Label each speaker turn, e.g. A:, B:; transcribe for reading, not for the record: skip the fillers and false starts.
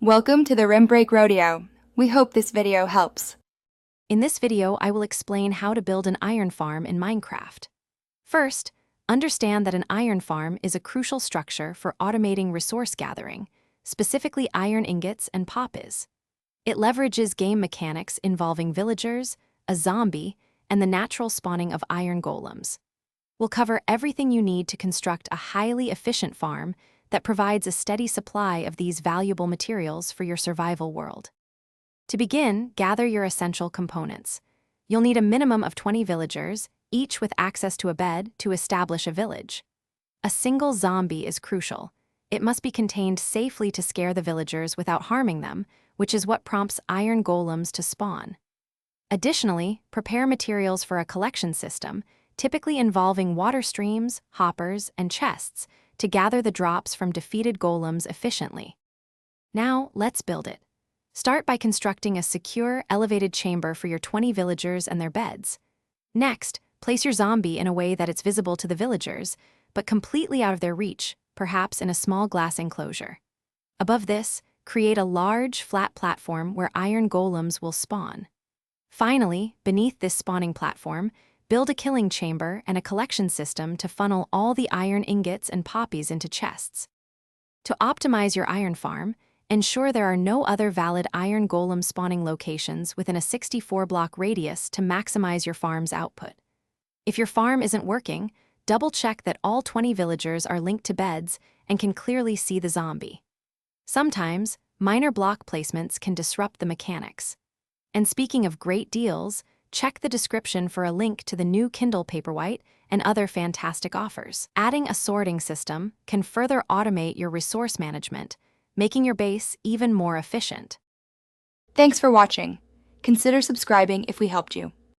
A: Welcome to the Rim Break Rodeo. We hope this video helps.
B: In this video, I will explain how to build an iron farm in Minecraft. First, understand that an iron farm is a crucial structure for automating resource gathering, specifically iron ingots and poppies. It leverages game mechanics involving villagers, a zombie, and the natural spawning of iron golems. We'll cover everything you need to construct a highly efficient farm that provides a steady supply of these valuable materials for your survival world. To begin, gather your essential components. You'll need a minimum of 20 villagers, each with access to a bed, to establish a village. A single zombie is crucial. It must be contained safely to scare the villagers without harming them, which is what prompts iron golems to spawn. Additionally, prepare materials for a collection system, typically involving water streams, hoppers, and chests, to gather the drops from defeated golems efficiently. Now, let's build it. Start by constructing a secure, elevated chamber for your 20 villagers and their beds. Next, place your zombie in a way that it's visible to the villagers, but completely out of their reach, perhaps in a small glass enclosure. Above this, create a large, flat platform where iron golems will spawn. Finally, beneath this spawning platform, build a killing chamber and a collection system to funnel all the iron ingots and poppies into chests. To optimize your iron farm, ensure there are no other valid iron golem spawning locations within a 64-block radius to maximize your farm's output. If your farm isn't working, double-check that all 20 villagers are linked to beds and can clearly see the zombie. Sometimes, minor block placements can disrupt the mechanics. And speaking of great deals, check the description for a link to the new Kindle Paperwhite and other fantastic offers. Adding a sorting system can further automate your resource management, making your base even more efficient.
A: Thanks for watching. Consider subscribing if we helped you.